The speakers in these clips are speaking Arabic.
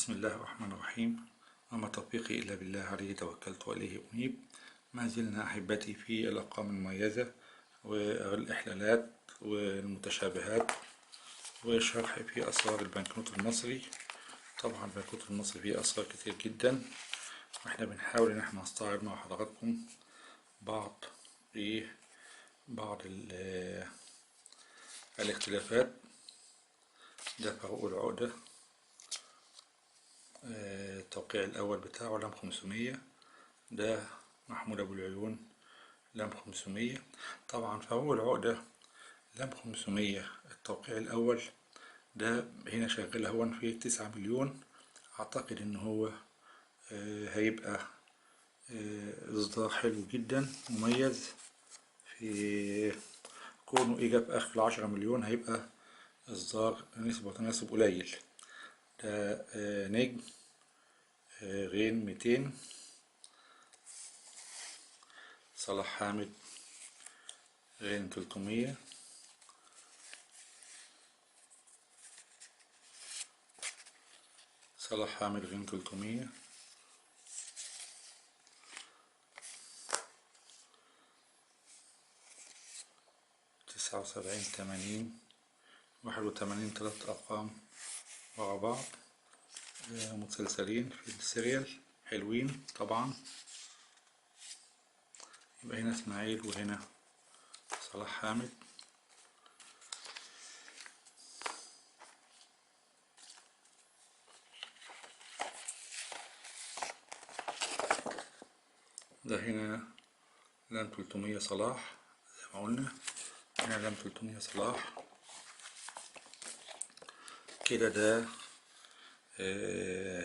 بسم الله الرحمن الرحيم. وما توفيقي إلا بالله، عليه توكلت وإليه أنيب. ما زلنا أحبتي في الأرقام المميزة والإحلالات والمتشابهات والشرح في أسرار البنكنوت المصري. طبعا البنكنوت المصري فيه أسرار كتير جدا، وإحنا بنحاول إن احنا نستعرض مع حضراتكم بعض الاختلافات. ده فاروق العقدة، التوقيع الأول بتاعه لام 500. ده محمود أبو العيون لام 500. طبعا فاروق العقدة لام 500 التوقيع الأول ده هنا شغال هون في 9 مليون. أعتقد إن هو هيبقى إصدار حلو جدا مميز. في كونه إجا في آخر 10 مليون هيبقى إصدار نسبة وتناسب قليل. ده نجم غين 200 صلاح حامد غين 300 صلاح حامد غين 300 79 80 81. 3 أرقام ورا بعض متسلسلين في السيريال حلوين طبعا. يبقى هنا اسماعيل وهنا صلاح حامد. ده هنا لام 300 صلاح زي ما قلنا. هنا لام 300 صلاح كده. ده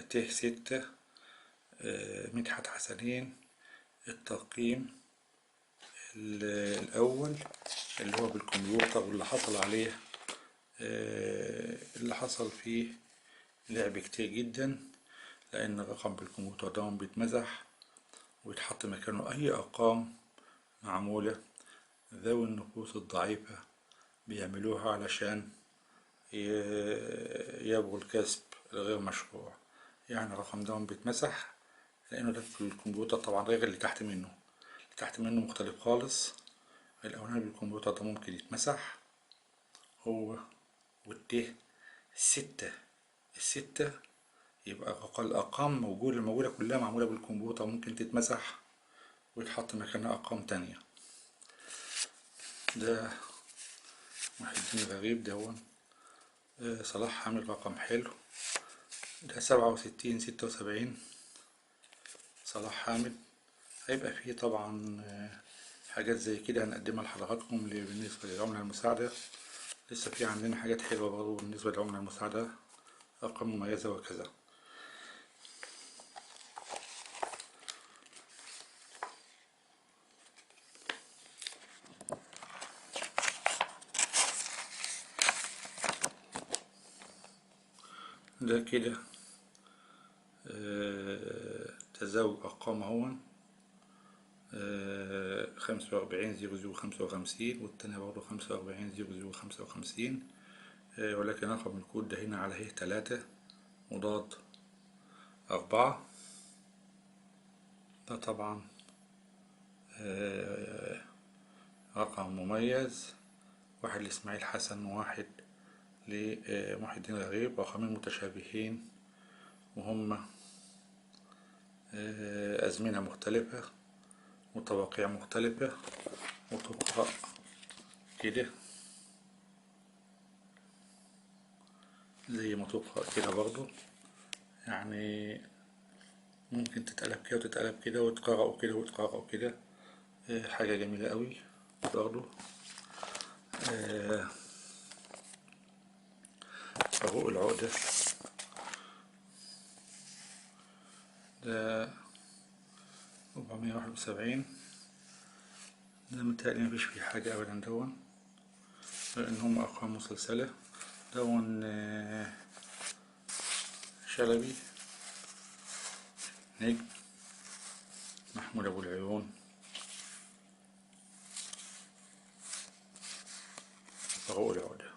ته 6 مدحت حسنين. الترقيم الأول اللي هو بالكمبيوتر، واللي حصل عليه اللي حصل فيه لعب كتير جدا، لأن الرقم بالكمبيوتر ده بيتمسح ويتحط مكانه أي أرقام معمولة. ذوي النفوس الضعيفة بيعملوها علشان يبغوا الكسب الغير مشروع. يعني الرقم ده بيتمسح لأنه ده في الكمبيوتر طبعا، غير اللي تحت منه. اللي تحت منه مختلف خالص. الأولاني بالكمبيوتر ده ممكن يتمسح هو والته 6. الستة يبقى الأرقام الموجودة كلها معمولة بالكمبيوتر، ممكن تتمسح ويتحط مكانها أرقام تانية. ده محي الدين غريب ده صلاح حامل رقم حلو. ده 67 76 صلاح حامد. هيبقى فيه طبعا حاجات زي كده هنقدمها لحضراتكم بالنسبة للعملة المساعدة. لسه في عندنا حاجات حلوة برضه بالنسبة للعملة المساعدة، أرقام مميزة وكذا. ده كده تزاوج أرقام اهون. 45 00 55، والتانية برضه 45 00 55. ولكن رقم الكود ده هنا على هيه 3 مضاد 4. ده طبعا رقم مميز. واحد لإسماعيل حسن وواحد لمحي الدين غريب، رقمين متشابهين وهم أزمنة مختلفة وتوقيع مختلفة، وتقرأ كده زي ما تقرأ كده برضو. يعني ممكن تتقلب كده وتتقلب كده وتقرأوا كده وتقرأوا كده. حاجة جميلة قوي برضو. فاروق العقدة ده 471. ده متهيألي مفيش فيه حاجة أبدا لأن هم أرقام مسلسلة. شلبي نجم محمود أبو العيون فاروق العقدة.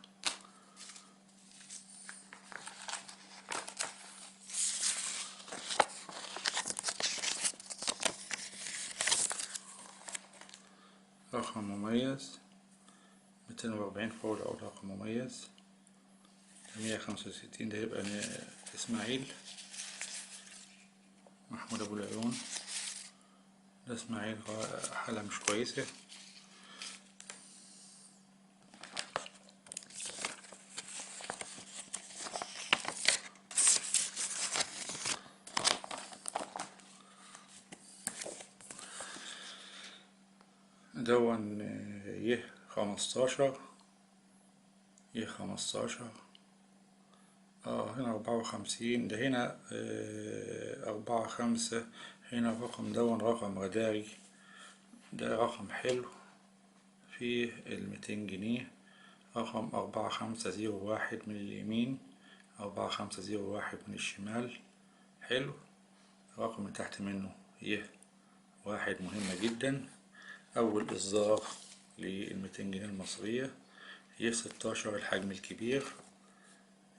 رقم مميز، 240 فوق العقدة رقم مميز، 165 ده يبقى إسماعيل محمود أبو العيون. ده إسماعيل حالة مش كويسة. دون يه 15 يه 15 هنا 54 ده هنا 4 5. هنا الرقم دون رقم غداري، ده رقم حلو في 200 جنيه. رقم 4501 من اليمين، 4501 من الشمال، حلو. الرقم اللي تحت منه يه 1 مهمة جدا. أول إصدار ل200 جنيه المصرية، يه 16 الحجم الكبير،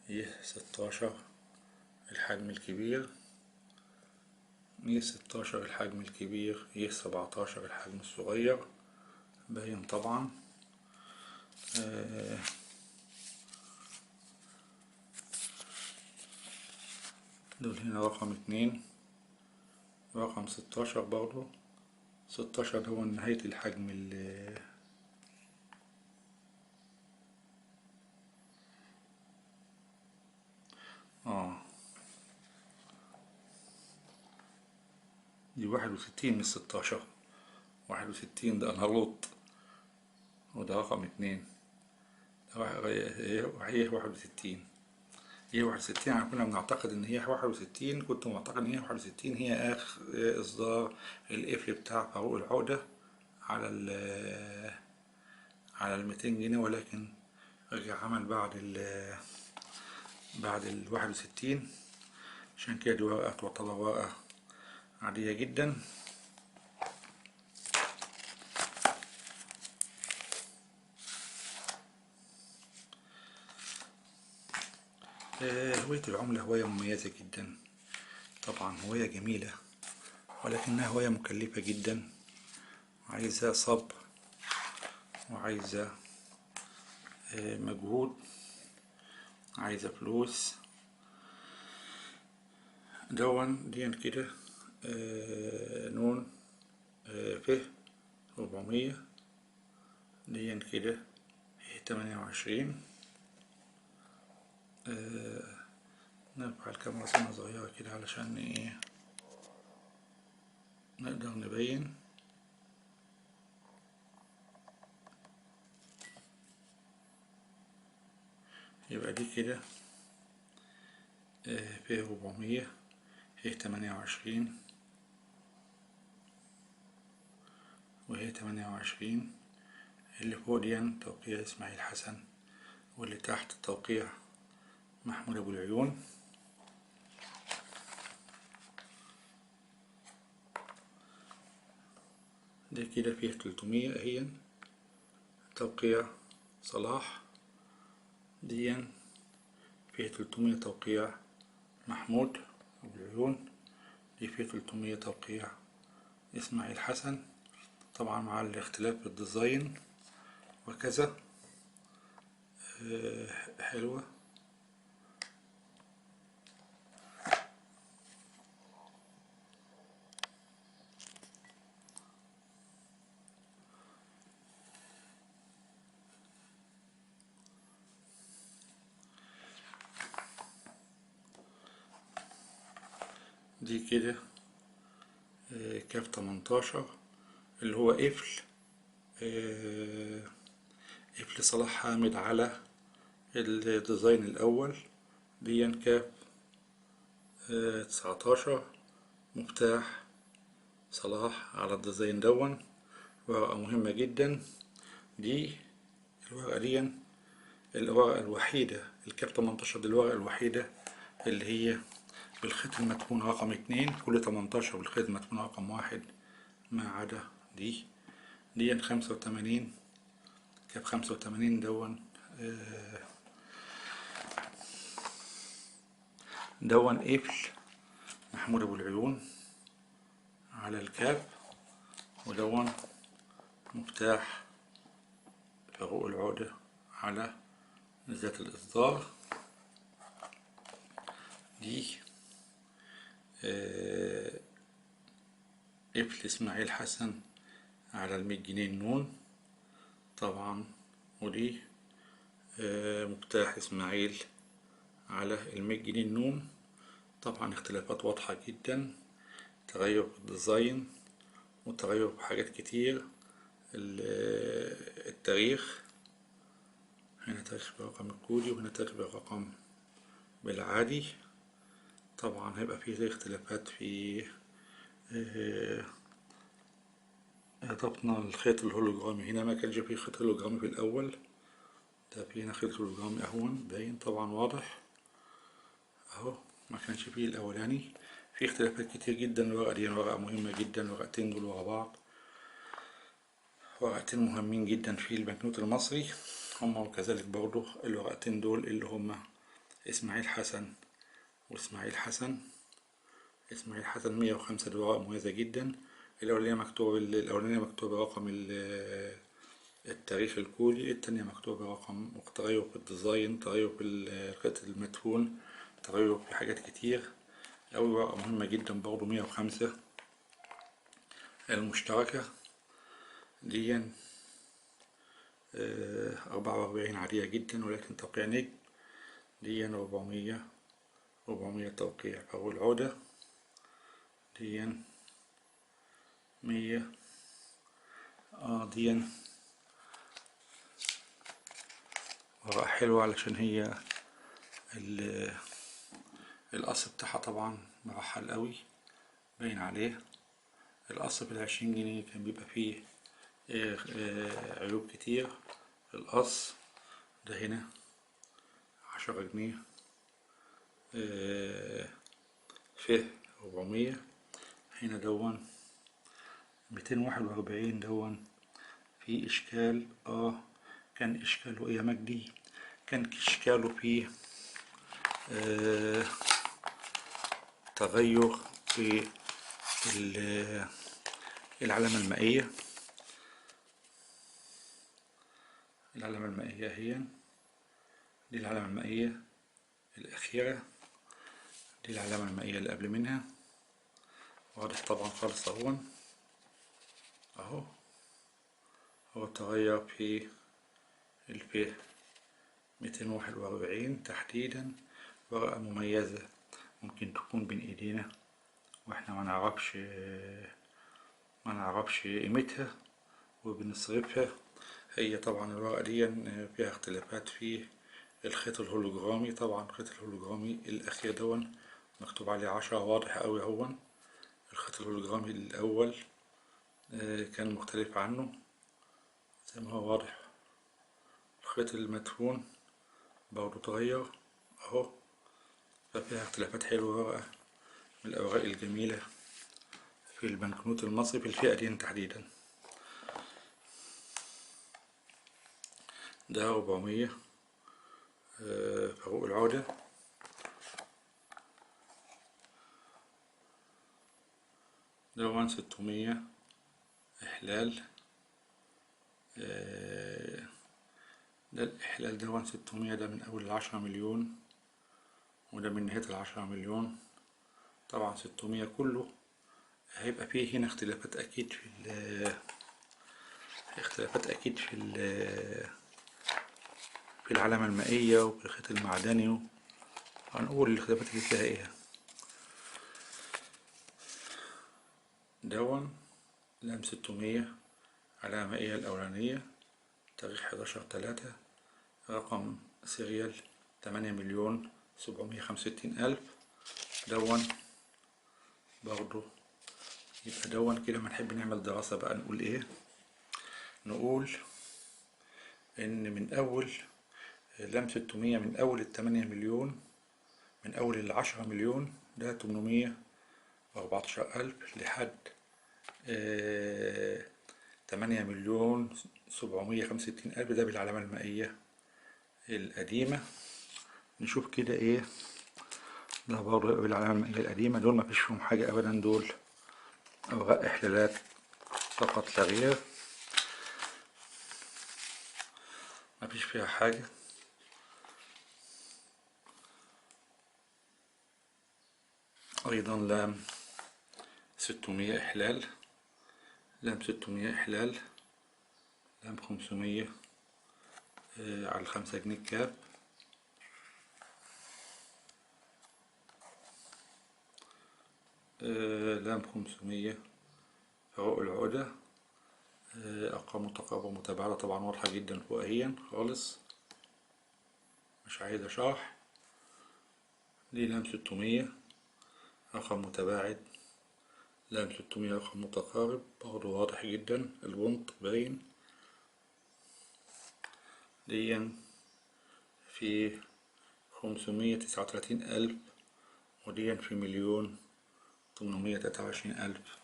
يه 16 الحجم الكبير، يه 16 الحجم الكبير، يه 17 الحجم الصغير، باين طبعا. دول هنا رقم 2، رقم 16 برضو. 16 ده هو نهاية الحجم دي 61 من 16. 61 ده أنا غلط، وده رقم 2. هي 61. هي 61 يعني كنا بنعتقد إن هي 61. كنت معتقد إن هي 61 هي آخر إصدار القفل بتاع فاروق العقدة على 200 جنيه، ولكن رجع عمل بعد 61. عشان كده دي ورقة تعتبر ورقة عادية جدا. هواية العملة هواية مميزة جدا طبعا، هواية جميلة، ولكنها هواية مكلفة جدا، عايزة صبر وعايزة مجهود، عايزة فلوس. دي كده نون ف 400، دي كده 28. نرفع الكاميرا سنة صغيرة كده علشان ايه نقدر نبين. يبقى دي كده ف 400 هي 28 وهي 28. اللي فوق دي توقيع إسماعيل حسن، واللي تحت توقيع محمود أبو العيون. ده كده فيه 300 اهي توقيع صلاح، دي فيه 300 توقيع محمود أبو العيون، دي فيه 300 توقيع إسماعيل حسن، طبعا مع الاختلاف في الديزاين وكذا. حلوة. دي كده كاف 18 اللي هو قفل صلاح حامد على الديزاين الأول. دي كاف 19 مفتاح صلاح على الديزاين دون. ورقة مهمة جدا دي. الورقة الوحيدة الكاف 18 دي الورقة الوحيدة اللي هي بالخيط المدفون رقم 2، كل 18 بالخيط المدفون رقم 1 ما عدا دي 85 كاف 85 دون قفل محمود أبو العيون على الكاب، ودون مفتاح فاروق العقدة على ذات الإصدار. دي قفل إسماعيل حسن على 100 جنيه النون طبعا. ودي مفتاح إسماعيل على 100 جنيه النون طبعا. اختلافات واضحة جدا، تغير في الديزاين وتغير في حاجات كتير. التاريخ هنا تاريخ برقم الكودي وهنا تاريخ برقم بالعادي. طبعا هيبقى فيه اختلافات في اضفنا الخيط الهولوجرامي. هنا ما كانش فيه خيط هولوجرامي في الاول، ده فيه هنا خيط هولوجرامي اهون باين طبعا واضح اهو، ما كانش فيه الاولاني. في اختلافات كتير جدا. الورقة دي ورقة مهمة جدا، الورقتين دول ورا بعض ورقتين مهمين جدا في البنكنوت المصري هما، وكذلك برضو الورقتين دول اللي هما اسماعيل حسن واسماعيل حسن. اسماعيل حسن 105 دي ورقة مميزة جدا. الأولانية مكتوبة برقم التاريخ الكودي، التانية مكتوبة برقم تغير في الديزاين، تغير في الخيط المدفون، تغير في حاجات كتير أوي. ورقة مهمة جدا برضو 105. المشتركة دي 44 عادية جدا ولكن توقيع نجم. دي 400 توقيع فاروق العقدة. دي 100 دي ورقة حلوة علشان هي القص بتاعها طبعا مرحل قوي باين عليه. القص في ال20 جنيه كان بيبقى فيه عيوب كتير في القص. ده هنا 10 جنيه فيه 400. هنا 241 في إشكال كان إشكاله إيه يا مجدي؟ كان إشكاله فيه تغير في العلامة المائية. العلامة المائية هي دي العلامة المائية الأخيرة، دي العلامة المائية اللي قبل منها واضح طبعا خالص اهو. هو تغير في الفيه 241 تحديدا. ورقة مميزة ممكن تكون بين ايدينا واحنا ما نعرفش قيمتها وبنصرفها. هي طبعا الورقة دي فيها اختلافات في الخيط الهولوجرامي. طبعا الخيط الهولوجرامي الأخير مكتوب عليه 10 واضح أوي الخيط الهولوجرامي الأول كان مختلف عنه زي ما هو واضح. الخيط المدفون برضه اتغير اهو. ففيها اختلافات حلوة، ورقة من الأوراق الجميلة في البنكنوت المصري في الفئة دي تحديدا. ده 400 فاروق العقدة. ده 600 إحلال. ده الإحلال ده 600، ده من أول 10 مليون وده من نهاية 10 مليون. طبعا 600 كله هيبقى فيه هنا اختلافات أكيد في العلامة المائية وفي الخيط المعدني. هنقول الاختلافات اللي فيها ايه. لام 600 علامة مائية الأولانية تاريخ 11/3 رقم سيريال 8,765,000. برضو يبقى كده. ما نحب نعمل دراسة بقى نقول ايه؟ نقول ان من اول لام 600 من اول 8 مليون، من اول 10 مليون ده 814,000 لحد 8,765,000 ده بالعلامة المائية القديمة. نشوف كده ايه ده برضه بالعلامة المائية القديمة. دول مفيش فيهم حاجة ابدا، دول اوراق احلالات فقط لا غير. مفيش فيها حاجة. أيضا لام 600 إحلال، لام 600 إحلال، لام 500 على 5 جنيه كاب، لام 500 فوق العقدة، أرقام متقاربة متباعدة طبعا واضحة جدا فوقيا خالص، مش عايزة شرح. دي لام 600 رقم متباعد، لام 600 رقم متقارب برضه واضح جدا، البنط باين. دي في 539,000 ودي في 1,823,000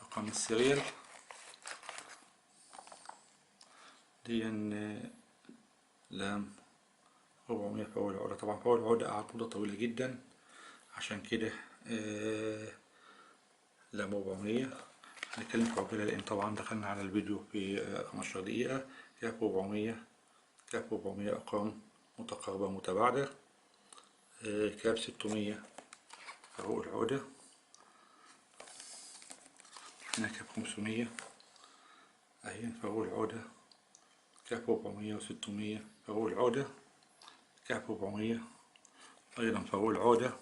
رقم السريال. دي لام 400 فوق العقدة، طبعا فوق العقدة قعدت مدة طويلة جدا، عشان كده لام 400. هنتكلم في عجالة لأن طبعا دخلنا على الفيديو في 15 دقيقة. كاب 400، كاب 400 أرقام متقاربة متباعدة. كاب 600 فوق العقدة. هنا كاب 500 أهي فوق العقدة، كاب 400 و600 فوق العقدة، كاب 400 أيضا فوق العقدة.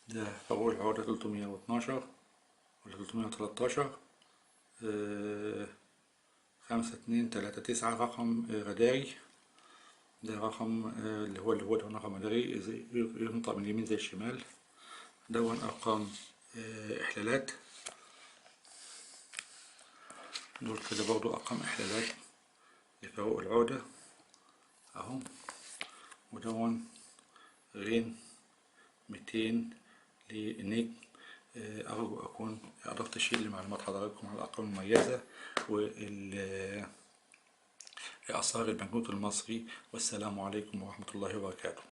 ده فوق العقدة 312 ولا 313. 5239 رقم غداري، ده رقم اللي هو ده رقم غداري ينطق من اليمين زي الشمال. دون أرقام إحلالات، دول كده برضو أرقام إحلالات لفروق العقدة أهو. ودون غين 200 للنجم. أرجو أكون أضفت شيء لمعلومات حضراتكم على الأرقام المميزة وآثار البنكنوت المصري. والسلام عليكم ورحمة الله وبركاته.